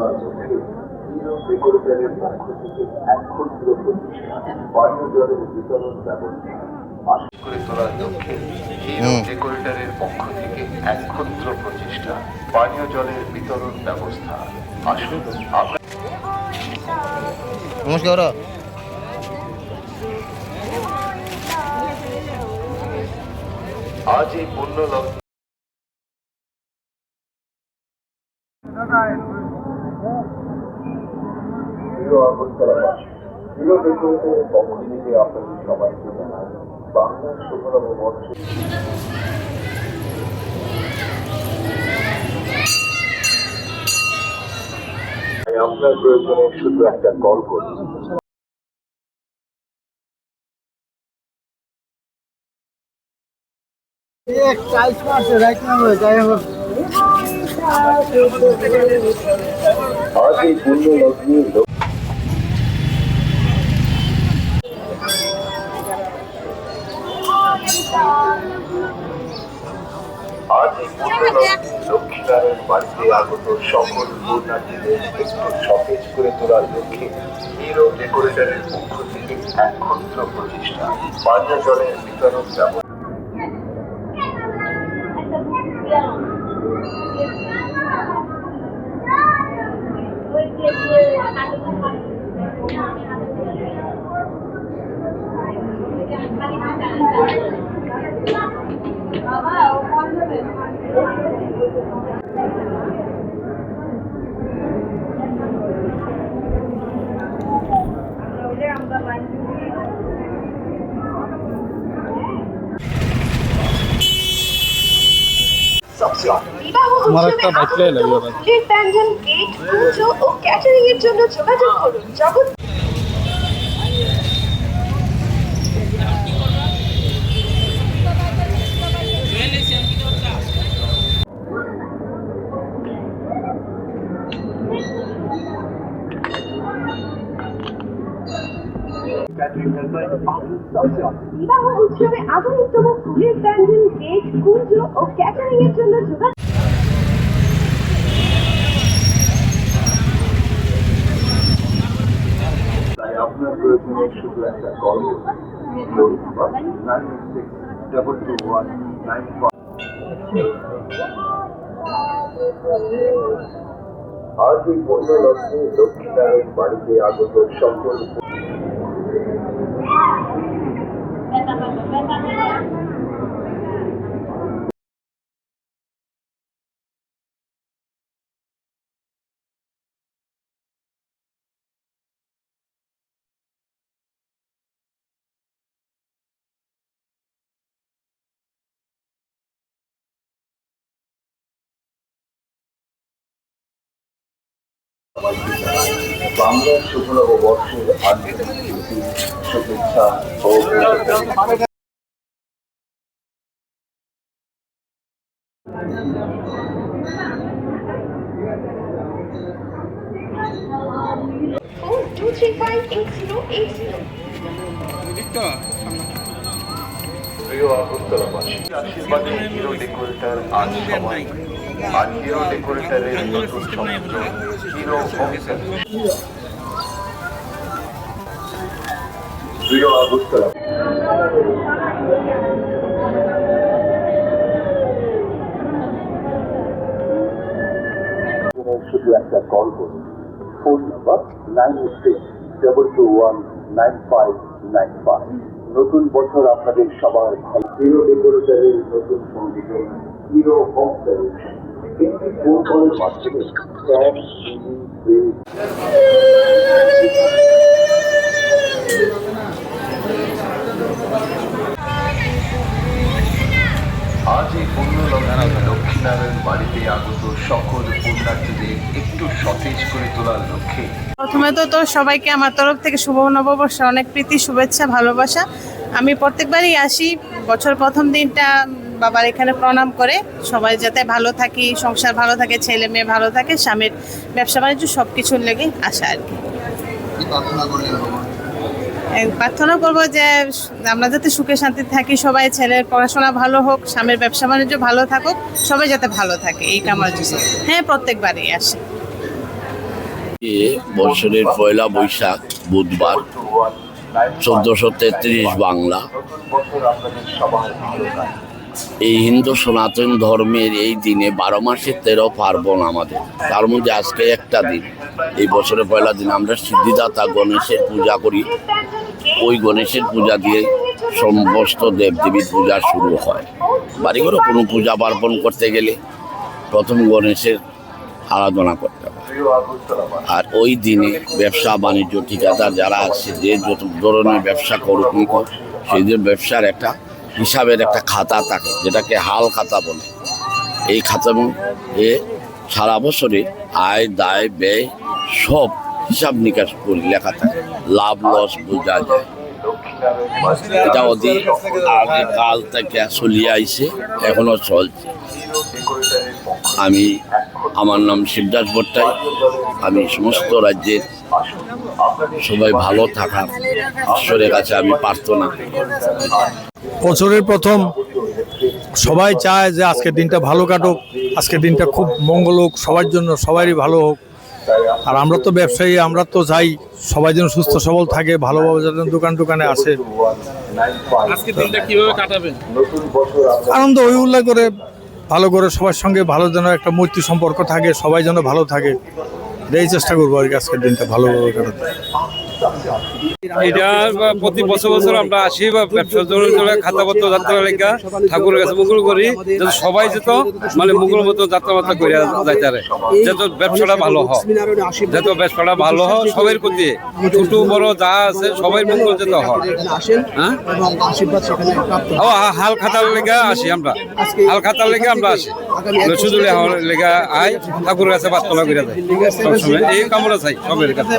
তোলার লক্ষ্যে ডেকোরেটরের পক্ষ থেকে এক ক্ষুদ্র প্রতিষ্ঠান পানীয় জলের বিতরণ ব্যবস্থা করে তোলার লক্ষ্যে হিরো ডেকোরেটরের পক্ষ থেকে এক ক্ষুদ্র প্রচেষ্টা পানীয় জলের বিতরণ ব্যবস্থা। আসুন নমস্কার। আজ এই পুণ্য লগ্নে হিরো ডেকোরেটরের পক্ষ থেকে আপনাদের সবাইকে জানাই বাংলার শুভ নববর্ষ। আপনার প্রয়োজনে শুধু একটা কল করুন। আজ এই পুণ্য লগ্নে লক্ষ্মীনারায়ণ বাড়িতে আগত সকল পুণ্যার্থীদের একটু সতেজ করে তোলার লক্ষ্যে হিরো ডেকোরেটরের পক্ষ থেকে এক ক্ষুদ্র প্রচেষ্টা পানীয় জলের বিতরণ ব্যবস্থা। বিবাহ উৎসবে ফুলের প্যান্ডেল, কেক, পুজো ও ক্যাটারিং এর জন্য যোগাযোগ করুন জগৎ। বিবাহ উৎসবে আধুনিকতম ফুলের প্যান্ডেল, কেক, পুজো ও ক্যাটারিং এর জন্য যোগাযোগ। তাই আপনার প্রয়োজনে শুধু একটা কল করুন। 96221995। আজ এই পুণ্য লগ্নে লক্ষ্মীনারায়ণ বাড়িতে আগত সকল বাংলার শুভ নববর্ষের আন্তরিক শুভেচ্ছা ও প্রিয় আগরতলাবাসী, আশীর্বাদে হিরো ডেকোরেটর আজ সবাই আর হিরো ডেকোরেটরের নতুন সংস্থা হিরো হোম সার্ভিস। প্রিয় আগরতলা শুধু একটা কল করুন। Phone number 9622199595। নতুন বছর আপনাদের সবার ভালো। হিরো ডেকোরেটরের নতুন সংগঠন হিরো হোম সার্ভিস। একটি ফোন কলের মাধ্যমে আজ এই পুণ্য লগ্নে লক্ষ্মীনারায়ণ বাড়িতে আগত সকল পুণ্যার্থীদের একটু সতেজ করে তোলার লক্ষ্যে প্রথমে তো সবাইকে আমার তরফ থেকে শুভ নববর্ষ অনেক প্রীতি, শুভেচ্ছা, ভালোবাসা। আমি প্রত্যেকবারই আসি, বছর প্রথম দিনটা বাবার এখানে প্রণাম করে সবাই যাতে ভালো থাকি, সংসার ভালো থাকে, ছেলে মেয়ে ভালো থাকে, স্বামীর ব্যবসা বাণিজ্য সব কিছুর লেগে আসা আর কি। প্রার্থনা করবো যে আমরা যাতে সুখে শান্তি থাকি, সবাই, ছেলের পড়াশোনা ভালো হোক, স্বামীর ব্যবসা বাণিজ্য ভালো থাকুক, সবাই যাতে ভালো থাকে, এই কামনা। হ্যাঁ, প্রত্যেকবারই আসে। বছরের পয়লা বৈশাখ বুধবার 1433 বাংলা। এই হিন্দু সনাতন ধর্মের এই দিনে 12 মাসে 13 পার্বণ আমাদের, তার মধ্যে আজকে একটা দিন, এই বছরের পয়লা দিন আমরা সিদ্ধিদাতা গণেশের পূজা করি। ওই গণেশের পূজা দিয়ে সমস্ত দেবদেবীর পূজা শুরু হয়। বাড়িঘরে কোনো পূজা পার্বণ করতে গেলে প্রথম গণেশের আরাধনা করতে হয়। আর ওই দিনে ব্যবসা বাণিজ্য ঠিকাদার যারা আছে, যে যত ধরনের ব্যবসা করুক সেই ব্যবসার একটা হিসাবের একটা খাতা থাকে, যেটাকে হাল খাতা বলে। এই খাতার মধ্যে সারা বছরে আয় দায় ব্যয় সব হিসাব নিকাশ করে লেখা থাকে, লাভ লস বোঝা যায়। এটা অতি আগে কাল থেকে চলিয়ে আইছে, এখনো চলছে। আমার নাম শিবদাস ভট্টাই। আমি সমস্ত রাজ্যের সবাই ভালো থাকার ঈশ্বরের কাছে আমি প্রার্থনা। বছরের প্রথম সবাই চায় যে আজকের দিনটা ভালো কাটুক, আজকের দিনটা খুব মঙ্গল হোক, সবার জন্য, সবারই ভালো হোক। আর আমরা তো ব্যবসায়ী, আমরা তো চাই সবাই যেন সুস্থ সবল থাকে, ভালোভাবে যেন দোকানে আসে। আজকের দিনটা কিভাবে কাটাবেন? আনন্দ হই উল্লাস করে, ভালো করে সবার সঙ্গে ভালো যেন একটা মৈত্রী সম্পর্ক থাকে, সবাই যেন ভালো থাকে, এই চেষ্টা করবো আর কি আজকের দিনটা ভালোভাবে কাটাতে। এটা প্রতি বছর আমরা আসি বা ব্যবসার জন্য খাতাপত্র যাত্রা লেখা ঠাকুরের কাছে মঙ্গল করি, যাতে সবাই যেত মানে মঙ্গল মতো যাত্রাবার্তা করে যাইতে পারে, যাতে ব্যবসাটা ভালো হয়, যাতে ব্যবসাটা ভালো হয় সবাই প্রতি, ছোট বড় যা আছে সবাই মঙ্গল যেতে হয়। হ্যাঁ, হাল খাতার লেখা আসি আমরা, হাল খাতার লেখা আমরা আসি, শুধু লেখা আয় ঠাকুরের কাছে প্রার্থনা করে দেয় সবসময়। এই কামনা চাই সবের কাছে।